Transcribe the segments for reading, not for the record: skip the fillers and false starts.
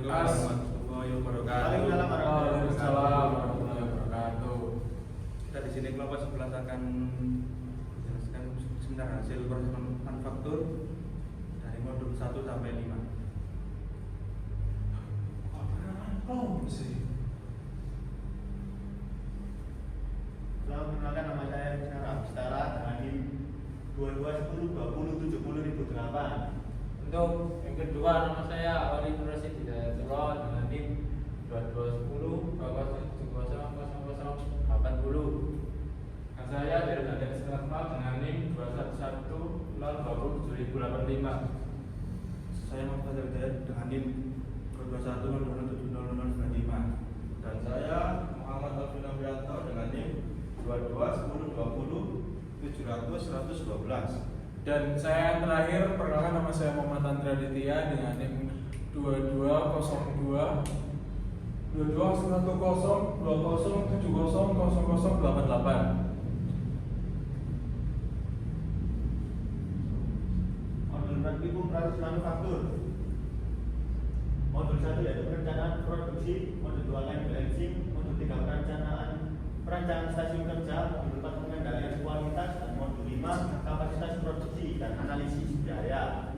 warahmatullahi wabarakatuh. Waalaikumsalam warahmatullahi wabarakatuh. Kita di sini kelompok 11 akan menjelaskan sebentar hasil proses manufaktur dari modul 1 sampai 5. Selamat kenalkan, nama saya Rizky Abistara dengan NIM 2210207008. Untuk yang kedua, nama saya Awali Nurasi Hidayatullah dengan NIM 2210207080. Dan saya Bernadette Islatma dengan NIM 2110207085. Saya Muhammad Hidayat dengan NIM 21007005. Dan saya Muhammad Alvin Abrianto dengan NIM 221020700112. Dan saya yang terakhir, perkenalkan nama saya Muhammad Andra Ditya dengan NIM 221020700088. Modul praktikum proses manufaktur. Modul 1 yaitu perencanaan produksi, modul 2 line balancing, modul 3 perancangan stasiun kerja, modul 4 pengendalian kualitas, dan modul 5 kapasitas produksi dan analisis biaya.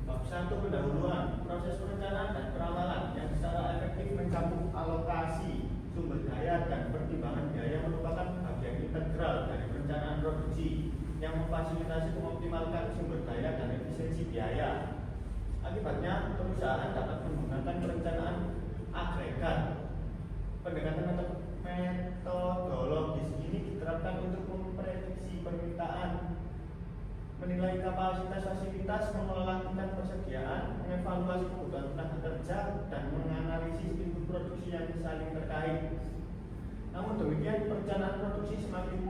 Bab 1 pendahuluan, proses perencanaan dan peramalan yang secara efektif mencakup alokasi sumber daya dan pertimbangan biaya merupakan bagian integral dari perencanaan produksi yang memfasilitasi mengoptimalkan sumber daya dan efisiensi biaya. Akibatnya, perusahaan dapat menggunakan perencanaan agregat. Pendekatan metodologis ini diterapkan untuk memprediksi permintaan, menilai kapasitas fasilitas, mengelola tingkat persediaan, mengevaluasi kebutuhan tenaga kerja, dan menganalisis input produksi yang saling terkait. Namun demikian, perencanaan produksi semakin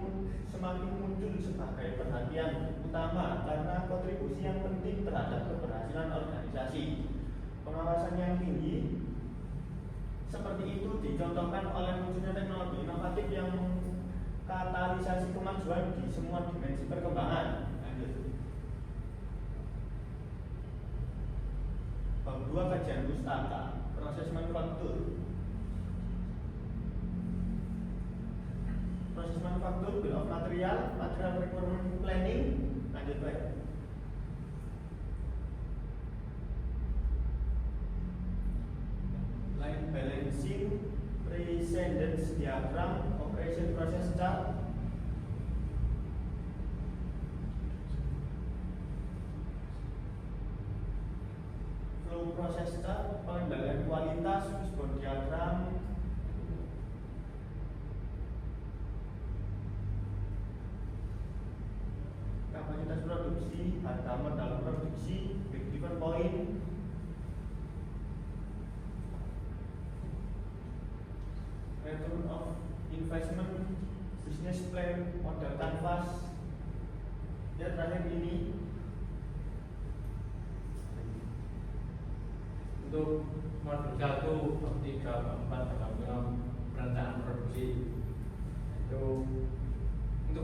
muncul sebagai perhatian utama karena kontribusi yang penting terhadap keberhasilan organisasi. Pengawasan yang tinggi seperti itu dicontohkan oleh munculnya teknologi inovatif yang mengkatalisasi kemajuan di semua dimensi perkembangan. Bab 2 kajian pustaka, proses manufaktur. Proses manufaktur, bill of material, material requirement planning. Lanjut baik. Line balancing, precedence diagram, operation process chart. Flow process chart, pengendalian kualitas, fishbone diagram. Kapasitas produksi, harga modal produksi, break-even point. Return of investment, business plan, model canvas. Dan terakhir ini Untuk modul 1, bab 3, bab 4 tentang perencanaan produksi. Untuk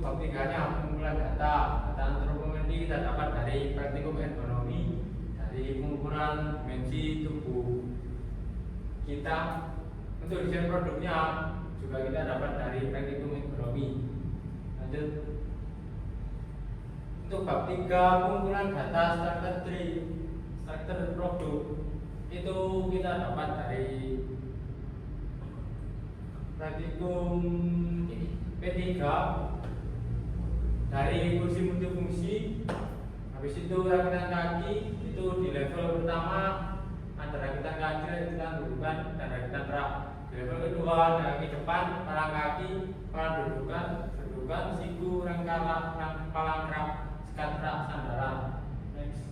bab 3-nya pengumpulan data antropometri kita dapat dari praktikum ergonomi, dari pengukuran dimensi tubuh kita. Untuk desain produknya juga kita dapat dari praktikum ergonomi. Lanjut. Untuk bab 3, pengumpulan data struktur produk, itu kita dapat dari praktikum P3 dari kursi multifungsi. Habis itu rakitan kaki itu di level pertama ada rakitan kaki, rakitan dudukan, dan rakitan rak. Di level kedua ada kaki depan, palang kaki, palang dudukan, siku, rangkala, palang rak, sekat rak, sandaran. Next.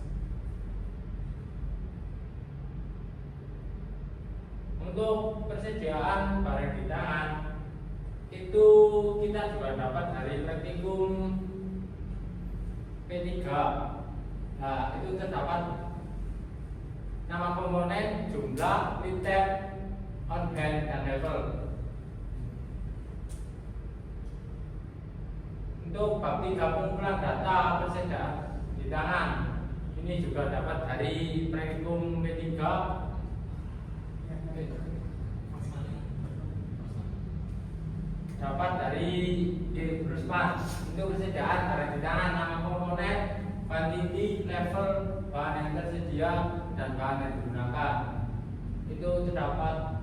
Untuk persediaan barang di tangan itu kita juga dapat dari praktikum P3. Nah, itu terdapat nama komponen, jumlah, lead time, on hand, dan level. Untuk bab 3 pengumpulan data persediaan di tangan, ini juga dapat dari Praktikum P3 dapat dari Rusman. Untuk persediaan barang di tangan, nama komponen, quantity, level, bahan yang tersedia, dan bahan yang digunakan. Itu terdapat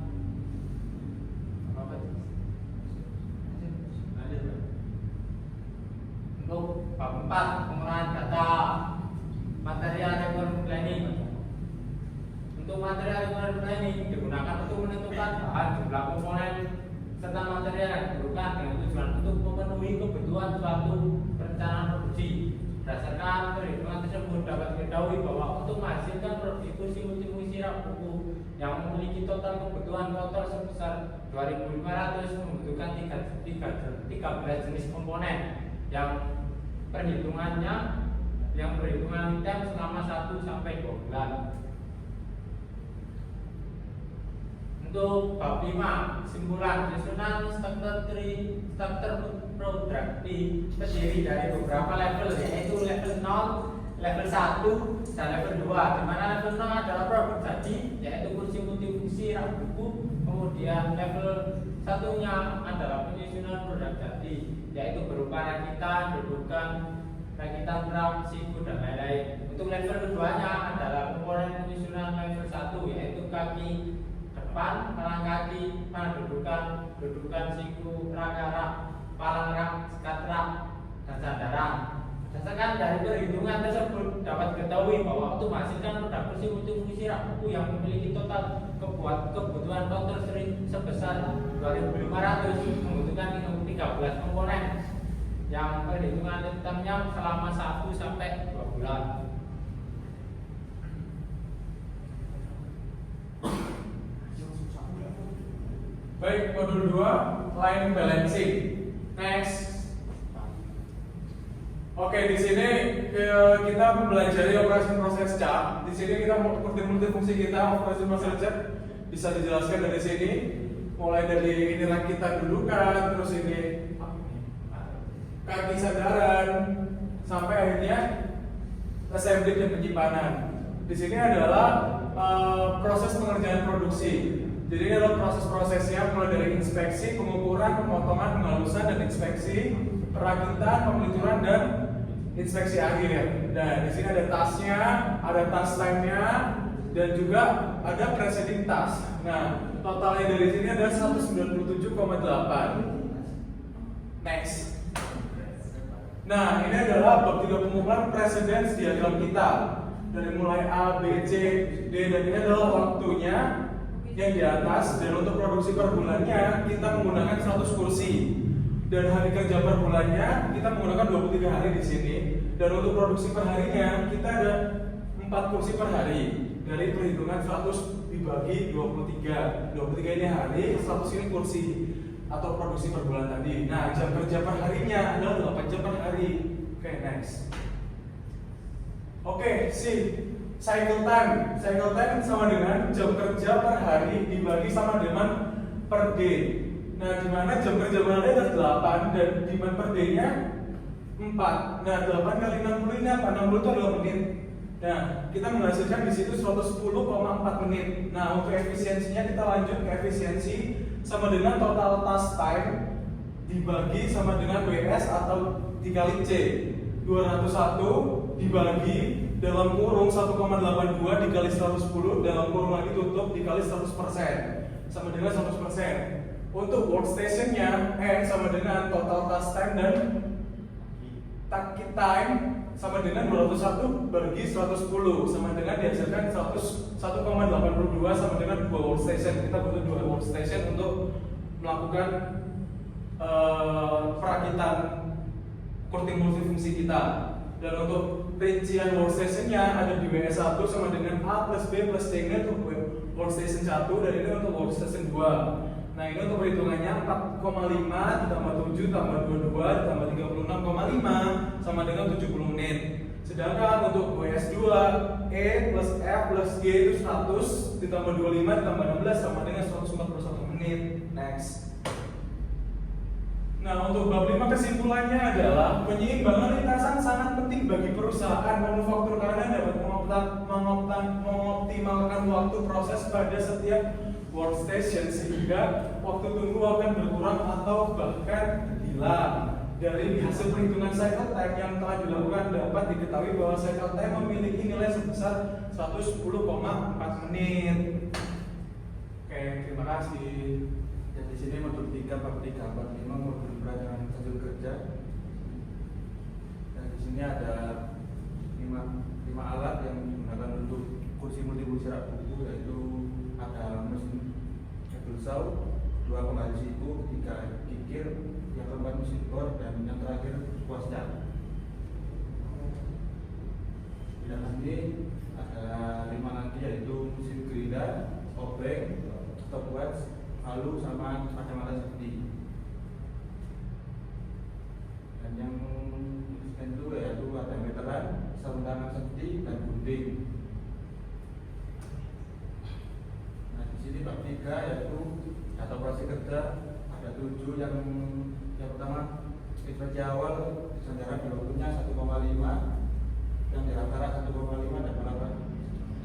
untuk bab 4 pengolahan data material requirement planning. Untuk material requirement planning digunakan untuk menentukan bahan, jumlah komponen serta material yang diperlukan dengan tujuan untuk memenuhi kebutuhan suatu perencanaan produksi. Berdasarkan perhitungan tersebut dapat diketahui bahwa untuk menghasilkan produksi kursi multifungsi rak buku yang memiliki total kebutuhan total sebesar 2.500 membutuhkan 13 jenis komponen yang perhitungan item selama 1 sampai 2 bulan. Untuk bab 5 kesimpulan, susunan struktur produktif terdiri dari beberapa level, yaitu level 0, level 1, dan level 2. Di mana level 0 adalah produk jadi, yaitu kursi multifungsi rak buku. Kemudian level satunya adalah penyusunan produk jadi, yaitu berupa rakitan, dudukan, rakitan rak, siku, dan lain-lain. Untuk level keduanya adalah komponen penyusunan level 1, yaitu kaki depan, palang kaki, palang dudukan, siku, rak, palang rak, sekat rak, dan sandaran. Berdasarkan dari perhitungan tersebut dapat diketahui bahwa untuk menghasilkan produk kursi multifungsi rak buku yang memiliki total kebutuhan total sebesar 2.500 membutuhkan 13 komponen yang perhitungan itemnya selama 1 sampai 2 bulan. Baik, modul 2 line balancing. Next. Oke, di sini kita mempelajari operasi proses cat. Di sini kita multifungsi kita operasi proses cat bisa dijelaskan dari sini. Mulai dari ini kita dudukan, terus ini kaki sandaran, sampai akhirnya assembly dan penyimpanan. Di sini adalah proses pengerjaan produksi. Jadi ini adalah proses-prosesnya mulai dari inspeksi, pengukuran, pemotongan, penghalusan, dan inspeksi, perakitan, pemelucuran, dan inspeksi akhir. Nah, di sini ada tasnya, ada task time-nya, dan juga ada preceding task. Nah, totalnya dari sini ada 197,8. Next. Nah, ini adalah bab 3 pengumpulan precedence diagram kita. Dari mulai A, B, C, D, dan ini adalah waktunya yang di atas. Dan untuk produksi per bulannya kita menggunakan 100 kursi. Dan hari kerja per bulannya kita menggunakan 23 hari di sini. Dan untuk produksi per harinya kita ada 4 kursi per hari. Dari perhitungan 100 dibagi 23. 23 ini hari, 100 ini kursi atau produksi per bulan tadi. Nah, jam kerja per harinya adalah 8 jam per hari. Oke, next. Oke, cycle time. Cycle time sama dengan jam kerja per hari dibagi sama dengan per day. Nah, di mana jam kerja per hari ada 8 dan demand per day-nya 4. Nah, 8 kali 60 ini apa? 60 itu adalah menit. Nah, kita menghasilkan di situ 110,4 menit. Nah, untuk efisiensinya kita lanjut ke efisiensi sama dengan total task time dibagi sama dengan WS atau dikali C. 201 dibagi dalam kurung 1,82 dikali 110 dalam kurung lagi tutup dikali 100% sama dengan 100%. Untuk workstationnya N sama dengan total task time dan taki time sama dengan 201 bagi 110 sama dengan dihasilkan 101,82 sama dengan 2 workstation. Kita butuh 2 workstation untuk melakukan perakitan courting multifungsi kita. Dan untuk rincian workstationnya ada di WS1 sama dengan A plus B plus C ini untuk workstation 1 dan ini untuk workstation 2. Nah, ini untuk perhitungannya 4,5 ditambah 7 tambah 22 ditambah 36,5 sama dengan 70 menit. Sedangkan untuk WS2 E plus F plus G itu 100 ditambah 25 ditambah 16 sama dengan 141 menit. Next. Nah, untuk bab 5 kesimpulannya adalah penyeimbangan lintasan sangat penting bagi perusahaan manufaktur karena dapat mengoptimalkan waktu proses pada setiap workstation sehingga waktu tunggu akan berkurang atau bahkan hilang. Dari hasil perhitungan cycle time yang telah dilakukan dapat diketahui bahwa cycle time memiliki nilai sebesar 110,4 menit. Oke, terima kasih. Dan di sini modul 3 bab 3 bab 5 modul perancangan hasil kerja. Dan di sini ada 5 alat yang digunakan untuk kursi multifungsi rak buku, yaitu ada mesin table saw, 2 penggaris siku, 3 kikir, yang keempat mesin bor, dan yang terakhir squash cat. Di dalam ini ada 5 nanti, yaitu mesin gerinda, obeng, stopwatch, palu, sama kacamata safety. Dan yang itu yaitu ada meteran, sarung tangan safety, dan gunting. Nah, di sini bab 3 yaitu data operasi kerja, ada 7 yang pertama ekspresi awal sandaran di waktunya 1,5, yang di rata-rata 1,5 dan rata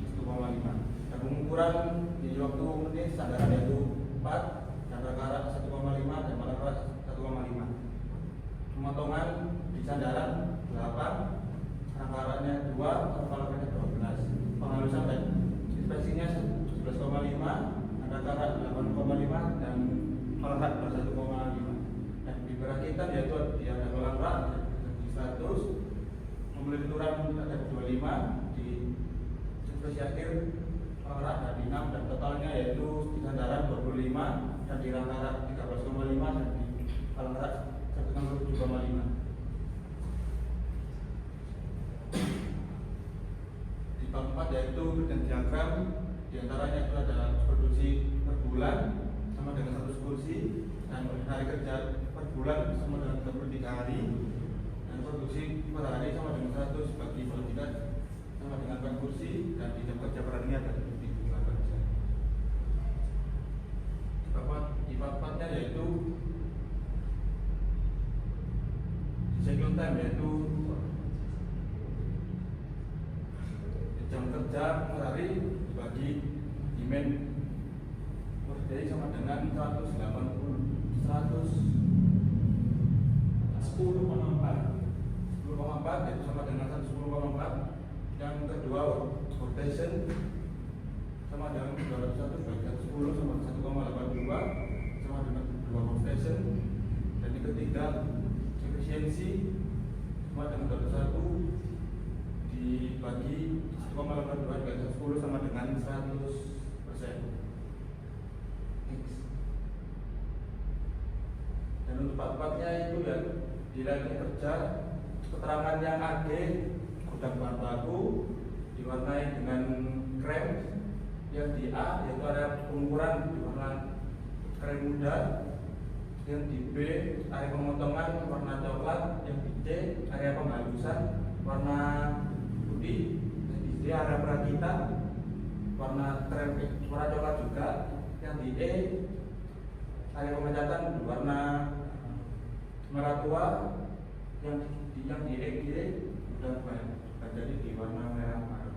1,5. Dan pengukuran di waktu menit sandaran yaitu 4, dan rata-rata 1,5 dan rata-rata 1,5. Pemotongan di sandaran 8, rata-ratanya 2, rata-ratanya 12. Penghalusan dan inspeksinya 11,5, rata-rata 8,5 dan rata-rata 1,5. Dan di perakitan yaitu di ada kolam rak di 100, pembelian ada 25, di inspeksi akhir kolam rak ada di 6, dan totalnya yaitu di sandaran 25, dan di rata-rata 13,5, dan di kolam rak 1,7,5. Di bab 4 yaitu dan diagram, diantaranya itu ada produksi per bulan sama dengan 100 kursi, dan hari kerja per bulan sama dengan 33 hari, dan produksi per hari sama dengan 100 bagi 33 sama dengan 4 kursi, dan di jam kerja per hari ada 7 jam kerja. Di bab 4-nya yaitu cycle time, yaitu jam kerja per hari dibagi demand per day sama dengan 10,4, yaitu sama dengan 110,4. Yang kedua rotation sama dengan 201 bagi 10 sama 1,82 sama dengan 2 rotation. Dan yang ketiga efisiensi sama dengan 201 dibagi 1,82 dibagi 10 sama dengan 100%. Dan untuk part-partnya itu ya nilai kerja, keterangan yang AG gudang bahan baku diwarnai dengan krem, yang di A yaitu area pengukuran diwarna krem muda, yang di B area pemotongan warna coklat, yang di C area penghalusan warna putih, dan di D area perakitan warna krem warna coklat juga, yang di E area pemecatan warna merah tua, yang di E sudah jadi di warna merah marun.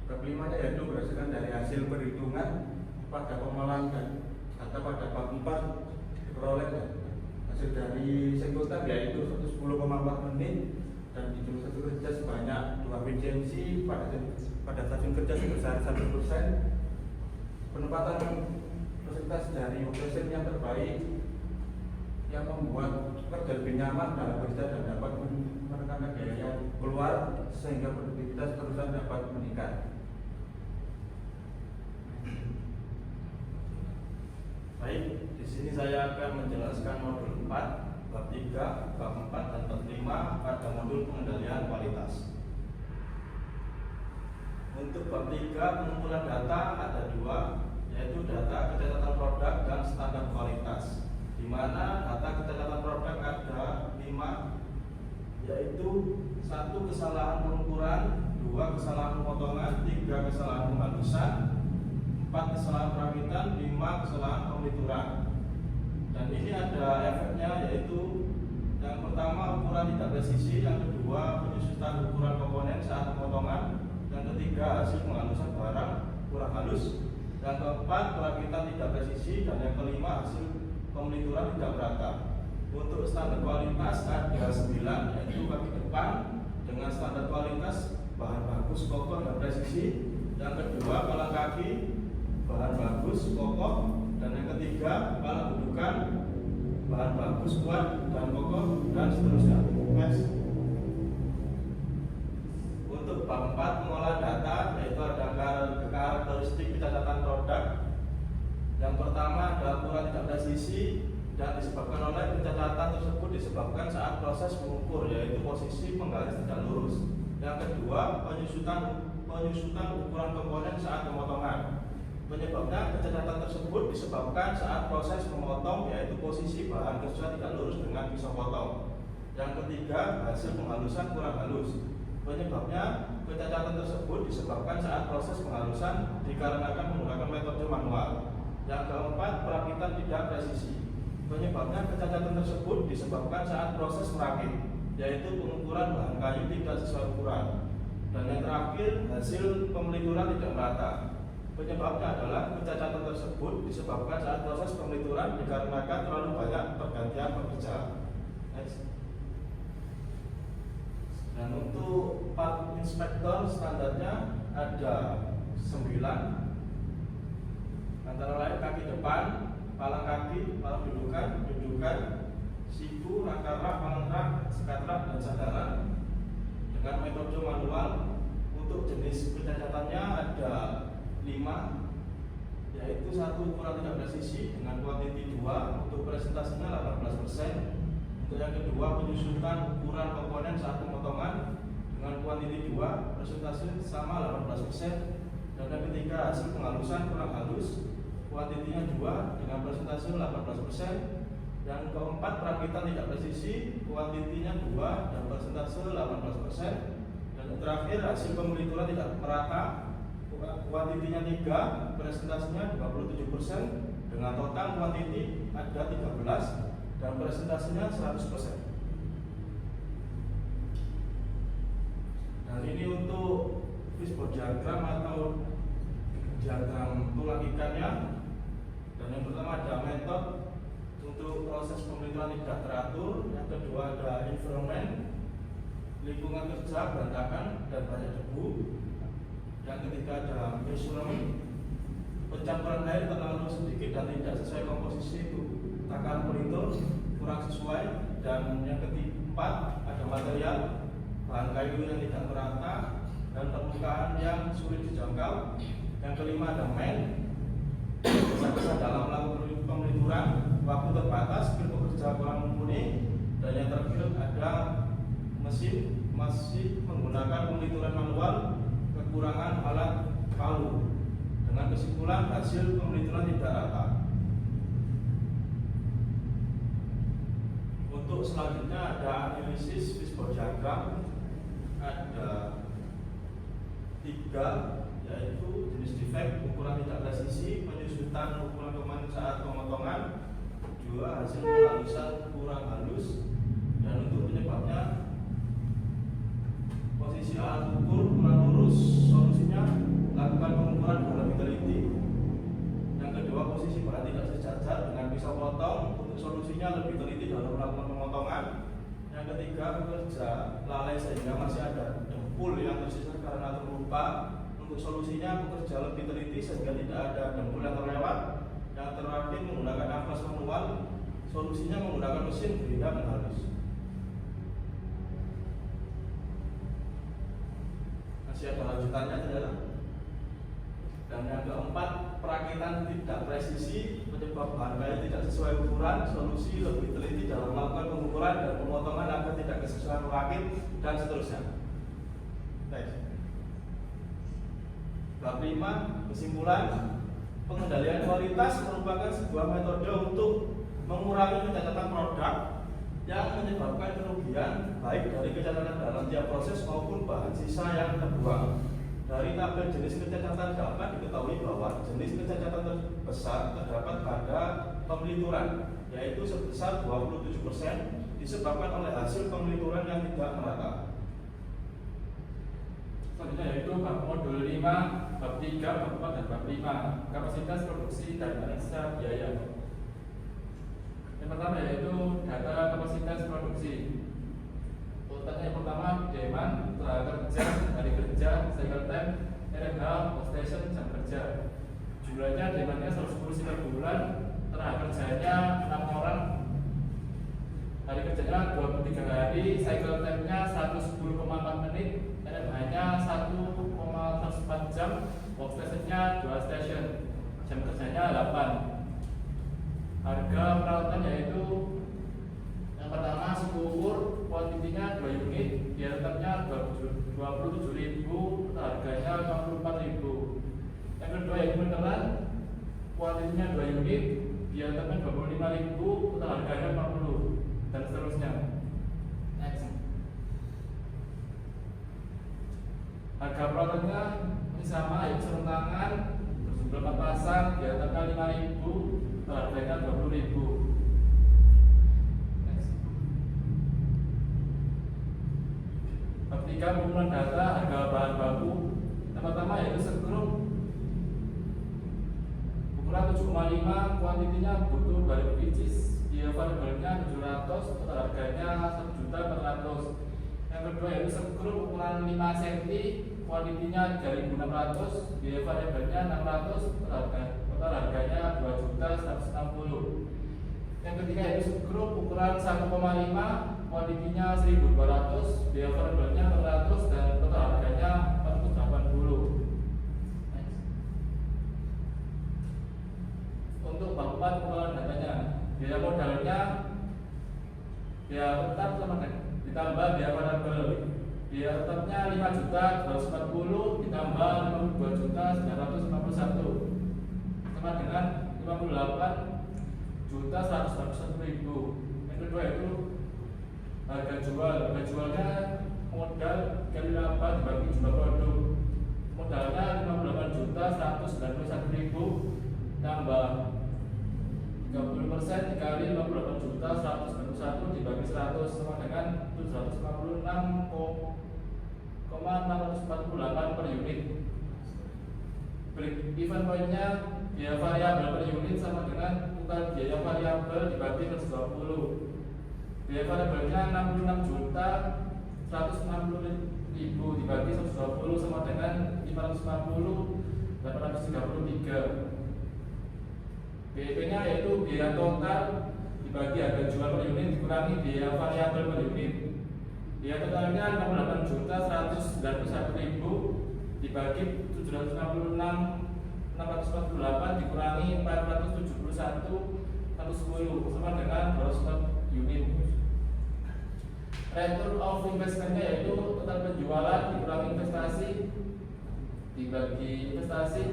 Bab 5-nya yaitu berdasarkan dari hasil perhitungan pada pengolahan data pada bab 4 diperoleh hasil dari cycle time yaitu 110,4 menit, dan di jam satu kerja sebanyak 2 efisiensi pada stasiun kerja sebesar 1%. Penempatan persentase dari operasi yang terbaik yang membuat pekerja lebih nyaman dalam bekerja dan dapat menekan biaya keluar sehingga produktivitas perusahaan dapat meningkat. Baik, di sini saya akan menjelaskan modul 4, bab 3, bab 4 dan bab 5 pada modul pengendalian kualitas. Untuk bab 3 pengumpulan data ada 2, yaitu data kecacatan produk dan standar kualitas. Di mana data kecacatan produk ada 5, yaitu 1 kesalahan pengukuran, 2 kesalahan pemotongan, 3 kesalahan penghalusan, 4 kesalahan perakitan, 5 kesalahan pemelituran. Dan ini ada efeknya, yaitu yang pertama ukuran tidak presisi, yang kedua penyusutan ukuran komponen saat pemotongan, yang ketiga hasil penghalusan barang kurang halus, yang keempat perakitan tidak presisi, dan yang kelima hasil pemelituran tidak merata. Untuk standar kualitas ada 9, yaitu kaki depan dengan standar kualitas bahan bagus, kokoh, dan presisi. Yang kedua palang kaki bahan bagus, kokoh, dan yang ketiga palang dudukan bahan bagus, kuat, dan kokoh, dan seterusnya. Next. Untuk bab 4 pengolahan data, yaitu ada karakteristik pencatatan produk. Yang pertama adalah ukuran tidak presisi dan disebabkan oleh pencatatan tersebut disebabkan saat proses mengukur, yaitu posisi penggaris tidak lurus. Yang kedua penyusutan ukuran komponen saat pemotongan. Penyebabnya pencatatan tersebut disebabkan saat proses memotong, yaitu posisi bahan kerja tidak lurus dengan pisau potong. Yang ketiga hasil penghalusan kurang halus. Penyebabnya pencatatan tersebut disebabkan saat proses penghalusan dikarenakan menggunakan metode manual. Yang keempat perakitan tidak presisi. Penyebabnya pencatatan tersebut disebabkan saat proses merakit, yaitu pengukuran bahan kayu tidak sesuai ukuran. Dan yang terakhir hasil pemelituran tidak merata. Penyebabnya adalah pencacatan tersebut disebabkan saat proses pemelituran dikarenakan terlalu banyak pergantian pekerja. Next. Dan untuk part inspektor standarnya ada 9, antara lain kaki depan, palang kaki, palang dudukan, siku, rangka rak, palang rak, sekat rak, dan sandaran dengan metode manual. Untuk jenis pencacatannya ada 5, yaitu 1 ukuran tidak presisi dengan kuantiti 2, untuk presentasinya 18%. Untuk yang kedua penyusutan ukuran komponen saat pemotongan dengan kuantiti 2, presentasi sama 18%. Dan yang ketiga hasil penghalusan kurang halus, kuantitinya 2 dengan presentasi 18%. Yang keempat perakitan tidak presisi, kuantitinya 2 dan persentase 18%. Dan yang terakhir hasil pemelituran tidak merata, kuantitinya 3, presentasinya 27%, dengan total kuantiti ada 13 dan presentasinya 100%. Dan ini untuk fishbone diagram atau diagram tulang ikannya. Dan yang pertama ada metode untuk proses pemelituran tidak teratur. Yang kedua ada environment, lingkungan kerja berantakan dan banyak debu. Yang ketiga ada measurement, pencampuran air terlalu sedikit dan tidak sesuai komposisi itu, takaran pelitur kurang sesuai. Dan yang keempat ada material, bahan kayu yang tidak merata dan permukaan yang sulit dijangkau. Yang kelima ada man, kesan dalam melakukan pemelituran, waktu terbatas, skill pekerja kurang mumpuni. Dan yang terakhir ada mesin, masih menggunakan pemelituran manual, kekurangan alat palu. Dengan kesimpulan hasil pemelituran tidak rata. Untuk selanjutnya ada analisis fishbone diagram. Ada 3, yaitu jenis defect, ukuran tidak presisi, penyusutan ukuran komponen saat pemotongan, 2 hasil penghalusan kurang halus. Dan untuk penyebabnya posisi alat ukur kurang lurus, solusinya lakukan pengukuran dengan lebih teliti. Yang kedua posisi bahan tidak sejajar dengan pisau potong, untuk solusinya lebih teliti dalam melakukan pemotongan. Yang ketiga bekerja lalai sehingga masih ada dempul yang tersisa karena terlupa, untuk solusinya bekerja lebih teliti sehingga tidak ada dempul yang terlewat. Yang terakhir menggunakan amplas manual, solusinya menggunakan mesin gerinda menghalus. Masih ada lanjutannya ternyata. Dan yang keempat perakitan tidak presisi, penyebab bahan kayu tidak sesuai ukuran, solusi lebih teliti dalam melakukan pengukuran dan pemotongan agar tidak kesesuaian perakit, dan seterusnya. Next. Bab 5 kesimpulan, pengendalian kualitas merupakan sebuah metode untuk mengurangi pencatatan produk yang menyebabkan kerugian baik dari kecacatan dalam tiap proses maupun bahan sisa yang terbuang. Dari tabel jenis kecacatan dapat diketahui bahwa jenis kecacatan terbesar terdapat pada pemelituran, yaitu sebesar 27% disebabkan oleh hasil pengeluaran yang tidak merata. Selanjutnya yaitu bab modul 5, bab 3, bab 4, dan bab 5, kapasitas produksi dan analisa biaya. Yang pertama yaitu data kapasitas produksi. Urutannya yang pertama demand, tenaga kerja, hari kerja, cycle time, RMH, workstation, jam kerja. Jumlahnya demandnya 110 per bulan, tenaga kerjanya 6 orang, hari kerjanya 23 hari, cycle time-nya 110,4 menit, RMH-nya 1,104 jam, workstation-nya 2 station, jam kerjanya 8. Harga peralatan yaitu yang pertama suku ukur, kuantitinya 2 unit, biaya tetapnya 27.000, harganya 64.000. Yang kedua yaitu meteran, kuantitinya 2 unit, biaya tetapnya 25.000, harganya 40, dan seterusnya. Next. Harga peralatannya ini sama, yaitu sarung tangan berjumlah 4 pasang, biaya tetapnya 5.000, harganya 20.000. Bab 3 pengumpulan data harga bahan baku. Yang pertama yaitu skrup ukuran 7,5, kuantitinya butuh 2.000 pieces, biaya variabelnya 700, total harganya 1.400.000. Yang kedua yaitu skrup ukuran 5 cm, kuantitinya 3.600, biaya variabelnya 600, total harganya 2.160.000. Yang ketiga yaitu skrup ukuran 1,5, kuantitinya 1.200, biaya variabelnya 400, dan total harganya 480. Untuk bab 4 pengolahan datanya, biaya modalnya biaya tetap sama ditambah biaya variabel. Biaya tetapnya 5.240 ditambah 52.951 sama dengan 58.141.000. Yang kedua itu harga jual. Harga jualnya modal kali 8 dibagi jumlah produk. Modalnya 58.191.000 tambah 30% dikali 58.191 dibagi 100 sama dengan 756,648 per unit. Break even point-nya biaya variabel per unit sama dengan total biaya variabel dibagi per 20. Biaya variabelnya 66.160.000 dibagi 120 sama dengan 550.833. BEP-nya yaitu biaya total dibagi harga jual per unit dikurangi biaya variabel per unit. Biaya totalnya 68.191.000 dibagi 766.648 dikurangi 471.110 sama dengan 200 unit. Return of investment-nya yaitu total penjualan dikurangi investasi dibagi investasi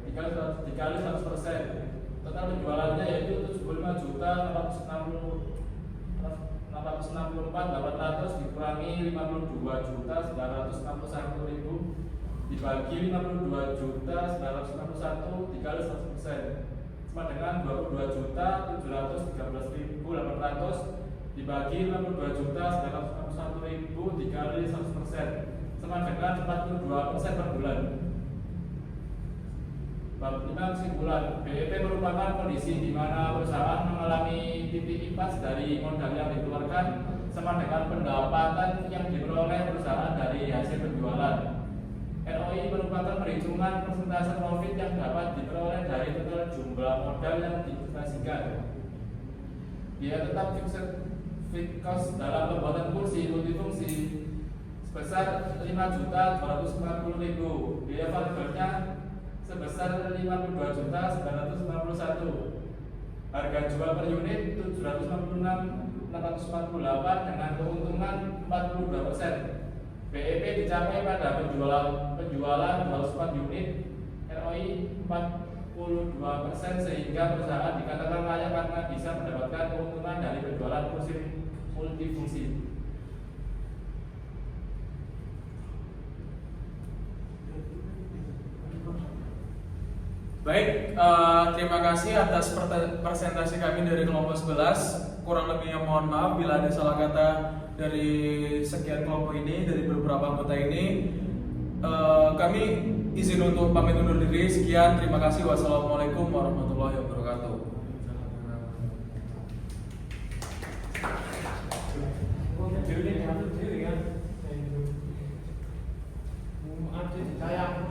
dikali 100%. Total penjualannya yaitu 75.464.800 dikurangi 52.961.000 dibagi 52.961 dikali 100% sama dengan 22.713.800 dibagi 52.961.000 dikali 100% sama dengan 42% per bulan. Bab 5 kesimpulan. BEP merupakan kondisi di mana perusahaan mengalami titik impas dari modal yang dikeluarkan sama dengan pendapatan yang diperoleh perusahaan dari hasil penjualan. ROI merupakan perhitungan persentase profit yang dapat diperoleh dari total jumlah modal yang diinvestasikan. Biaya tetap fixed cost dalam pembuatan kursi multifungsi sebesar 5.250.000. Biaya variabelnya sebesar 52.991. Harga jual per unit 756.648 dengan keuntungan 42%. BEP dicapai pada penjualan 204 unit, ROI 42% sehingga perusahaan dikatakan layak karena bisa mendapatkan keuntungan dari penjualan kursi multifungsi. Baik, terima kasih atas presentasi kami dari kelompok 11. Kurang lebihnya mohon maaf bila ada salah kata dari sekian kelompok ini, dari beberapa anggota ini. Kami izin untuk pamit undur diri. Sekian, terima kasih. Wassalamualaikum warahmatullahi wabarakatuh. Saya